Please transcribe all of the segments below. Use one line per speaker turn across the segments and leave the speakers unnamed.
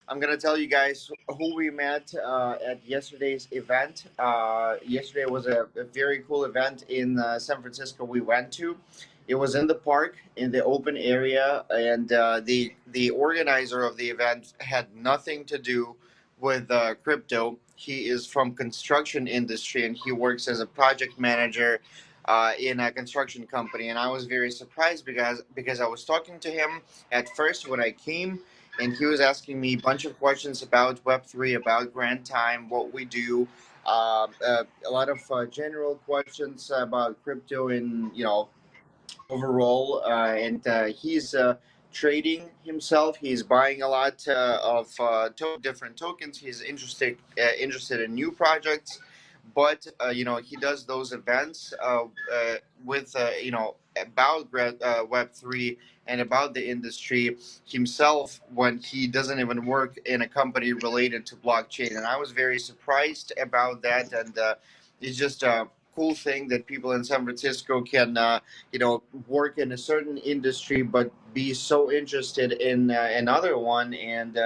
I'm gonna tell you guys who we met at yesterday's event. Yesterday was a very cool event in San Francisco. We went to. It was in the park in the open area, and the organizer of the event had nothing to do with crypto. He is from construction industry, and he works as a project manager in a construction company. And I was very surprised because I was talking to him at first when I came, and he was asking me a bunch of questions about Web3, about Grand Time, what we do, a lot of general questions about crypto and overall. And he's trading himself. He's buying a lot of different tokens. He's interested in new projects, but he does those events with about Web3 and about the industry himself when he doesn't even work in a company related to blockchain. And I was very surprised about that. And it's just a cool thing that people in San Francisco can work in a certain industry but be so interested in another one, and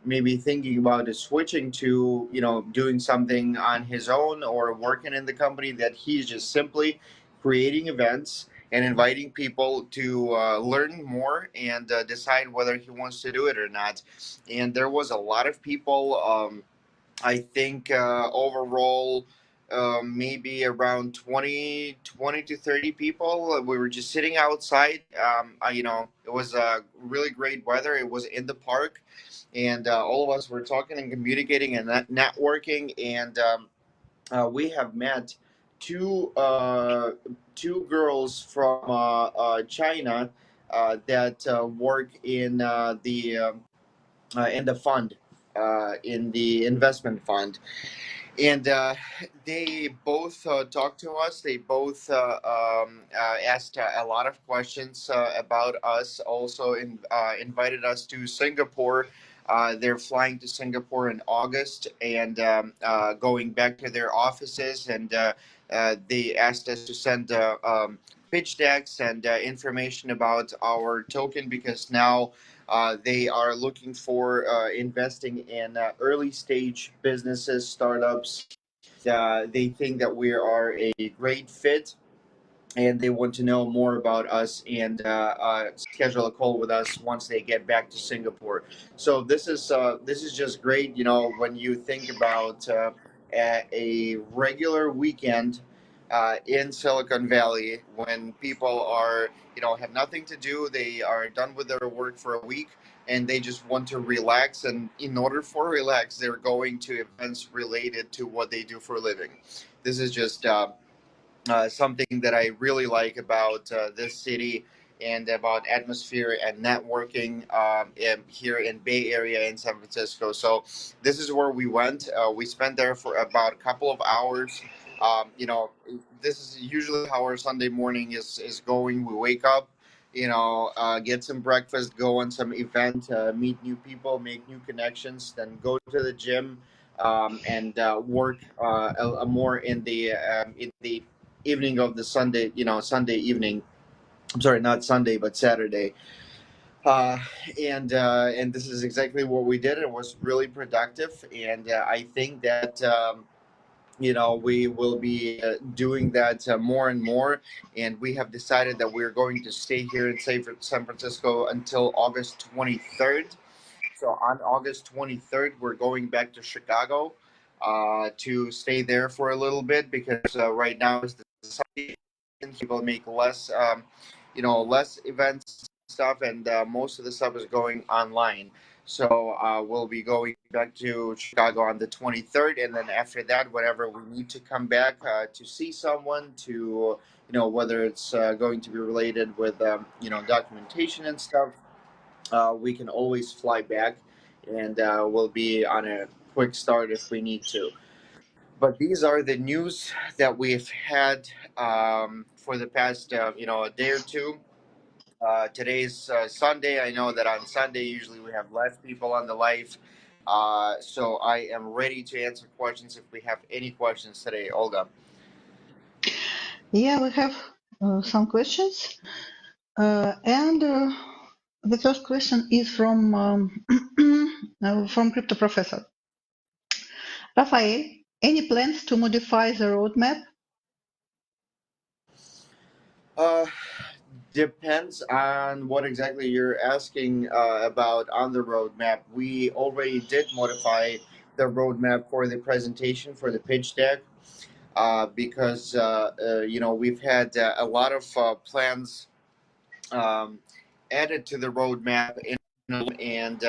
maybe thinking about switching to doing something on his own or working in the company, that he's just simply creating events and inviting people to learn more and decide whether he wants to do it or not. And there was a lot of people. I think overall, maybe around 20 to 30 people. We were just sitting outside. It was really great weather. It was in the park, and all of us were talking and communicating and networking. And we have met two two girls from China that work in the fund, in the investment fund. And they both talked to us. They both asked a lot of questions about us. Also, invited us to Singapore. They're flying to Singapore in August and going back to their offices. And they asked us to send pitch decks and information about our token, because now they are looking for investing in early stage businesses, startups. They think that we are a great fit, and they want to know more about us and schedule a call with us once they get back to Singapore. So this is just great. When you think about a regular weekend in Silicon Valley, when people are have nothing to do, they are done with their work for a week, and they just want to relax. And in order for relax, they're going to events related to what they do for a living. This is just something that I really like about this city and about atmosphere and networking here in Bay Area in San Francisco. So this is where we went. We spent there for about a couple of hours. This is usually how our Sunday morning is going. We wake up, get some breakfast, go on some event, meet new people, make new connections, then go to the gym, and work more in the evening of the Sunday, Sunday evening. I'm sorry, not Sunday, but Saturday. Uh, and this is exactly what we did. It was really productive, and I think that we will be doing that more and more. And we have decided that we're going to stay here in San Francisco until August 23rd. So on August 23rd, we're going back to Chicago to stay there for a little bit, because right now is the summer, people make less events stuff, and most of the stuff is going online. So we'll be going back to Chicago on the 23rd, and then after that, whenever we need to come back to see someone, to whether it's going to be related with documentation and stuff, we can always fly back, and we'll be on a quick start if we need to. But these are the news that we've had for the past a day or two. Today's Sunday. I know that on Sunday usually we have less people on the live. So I am ready to answer questions if we have any questions today. Olga.
Yeah, we have some questions. And the first question is from from Crypto Professor. Rafael, any plans to modify the roadmap?
Uh, Depends on what exactly you're asking about on the roadmap. We already did modify the roadmap for the presentation for the pitch deck because we've had a lot of plans um, added to the roadmap, and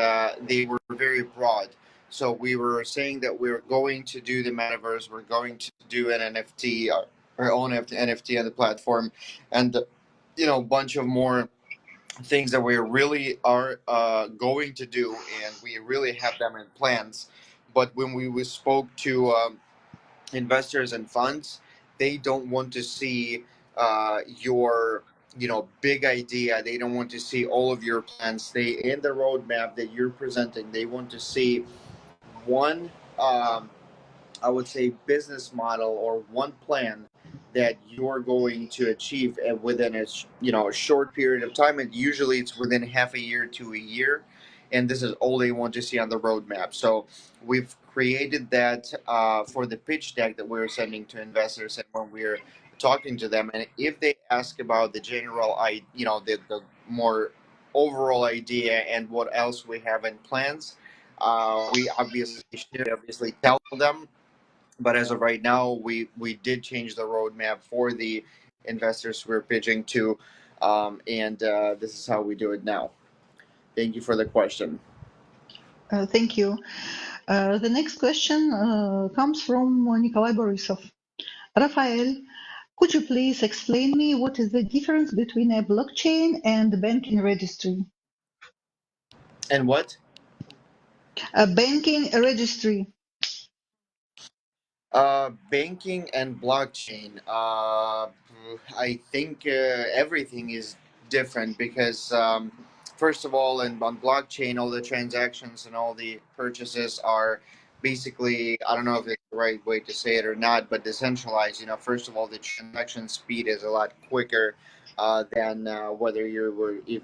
they were very broad. So we were saying that we're going to do the metaverse, we're going to do an NFT, our own NFT on the platform, and a bunch of more things that we really are going to do, and we really have them in plans. But when we spoke to investors and funds, they don't want to see your big idea. They don't want to see all of your plans. They in the roadmap that you're presenting. They want to see one. I would say business model or one plan that you're going to achieve within a short period of time, and usually it's within half a year to a year, and this is all they want to see on the roadmap. So we've created that for the pitch deck that we're sending to investors, and when we're talking to them, and if they ask about the general the more overall idea and what else we have in plans, we obviously tell them. But as of right now, we did change the roadmap for the investors we're pitching to, and this is how we do it now. Thank you for the question.
Thank you. The next question comes from Nikolai Borisov. Rafael, could you please explain me what is the difference between a blockchain and a banking registry?
And what?
A banking registry.
Banking and blockchain. I think everything is different because, first of all, on blockchain, all the transactions and all the purchases are basically, I don't know if it's the right way to say it or not, but decentralized. First of all, the transaction speed is a lot quicker than whether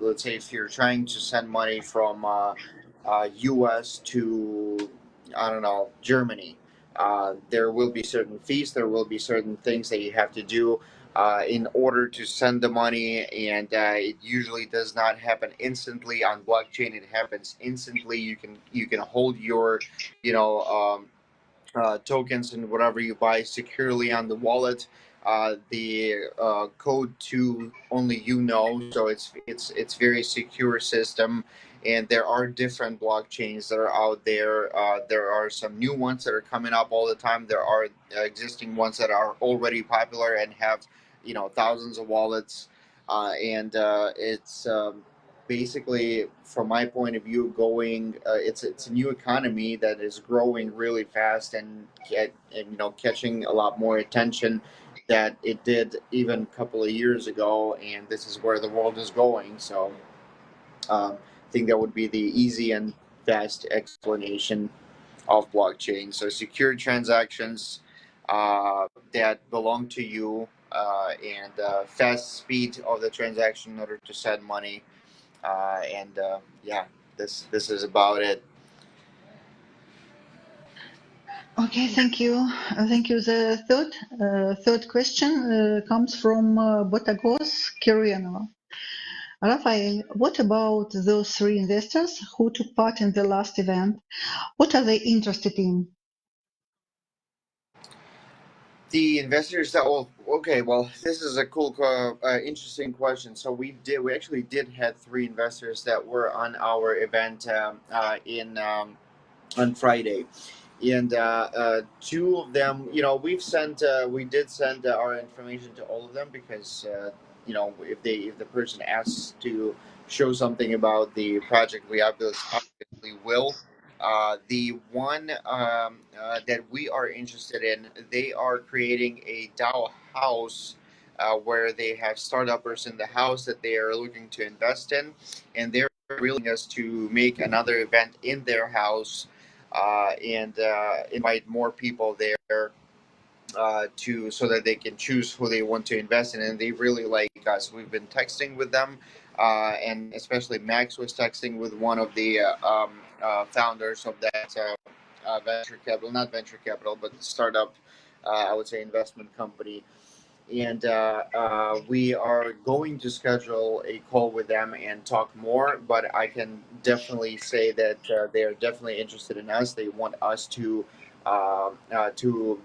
let's say, if you're trying to send money from U.S. to, I don't know, Germany. There will be certain fees, there will be certain things that you have to do in order to send the money, and it usually does not happen instantly. On blockchain, it happens instantly. You can hold your, you know, tokens and whatever you buy securely on the wallet. The code to only so it's very secure system. And there are different blockchains that are out there. There are some new ones that are coming up all the time. There are existing ones that are already popular and have thousands of wallets. And it's basically, from my point of view, going it's a new economy that is growing really fast and catching a lot more attention that it did even a couple of years ago, and this is where the world is going. So I think that would be the easy and fast explanation of blockchain. So secure transactions that belong to you, and fast speed of the transaction in order to send money, and yeah, this is about it.
Okay, thank you. Thank you. The third question comes from Botagos Kirianova. Rafael, what about those three investors who took part in the last event? What are they interested in?
The investors that okay, well, this is a cool, interesting question. So we actually did had three investors that were on our event in on Friday, and two of them, we did send our information to all of them because if the person asks to show something about the project, we obviously will. The one that we are interested in, they are creating a DAO house. Where they have startuppers in the house that they are looking to invest in, and they're willing us to make another event in their house and invite more people there to so that they can choose who they want to invest in. And they really like us. We've been texting with them, and especially Max was texting with one of the founders of that venture capital, not venture capital, but startup, I would say investment company. And we are going to schedule a call with them and talk more. But I can definitely say that they are definitely interested in us. They want us to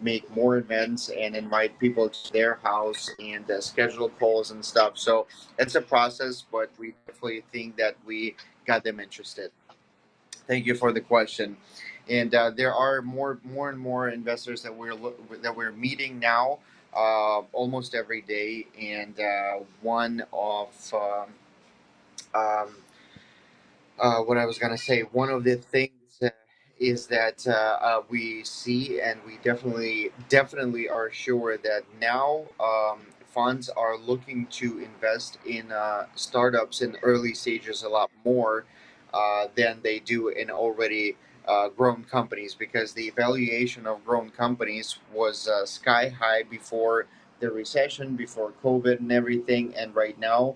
make more events and invite people to their house and schedule calls and stuff. So it's a process, but we definitely think that we got them interested. Thank you for the question. And there are more and more investors that we're meeting now, almost every day. And one of um, what I was gonna say. One of the things is that we see, and we definitely are sure that now funds are looking to invest in startups in early stages a lot more than they do in already grown companies, because the valuation of grown companies was sky high before the recession, before COVID and everything, and right now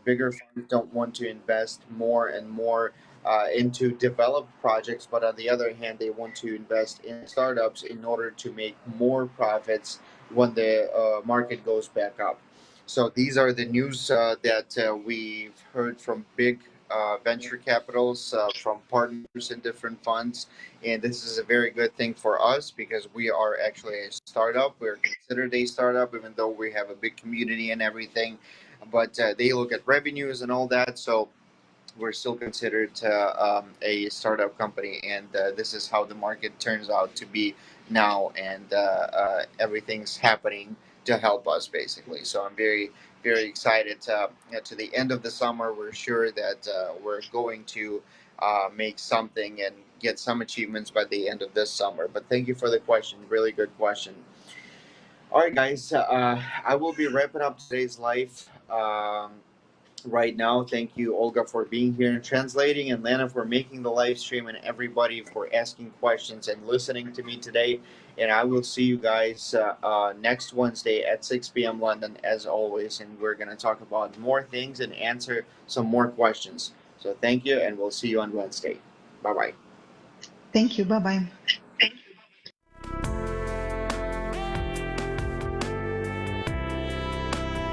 bigger funds don't want to invest more and more into developed projects, but on the other hand, they want to invest in startups in order to make more profits when the market goes back up. So these are the news that we've heard from big venture capitals, from partners in different funds. And this is a very good thing for us because we are actually a startup. We're considered a startup, even though we have a big community and everything, but they look at revenues and all that. So we're still considered a startup company, and this is how the market turns out to be now, and everything's happening to help us basically. So I'm very excited. To the end of the summer, we're sure that we're going to make something and get some achievements by the end of this summer. But thank you for the question. Really good question. All right, guys. I will be wrapping up today's live right now. Thank you, Olga, for being here and translating, and Lana for making the live stream, and everybody for asking questions and listening to me today. And I will see you guys next Wednesday at 6 p.m. London, as always. And we're going to talk about more things and answer some more questions. So thank you, and we'll see you on Wednesday. Bye bye.
Thank you. Bye bye.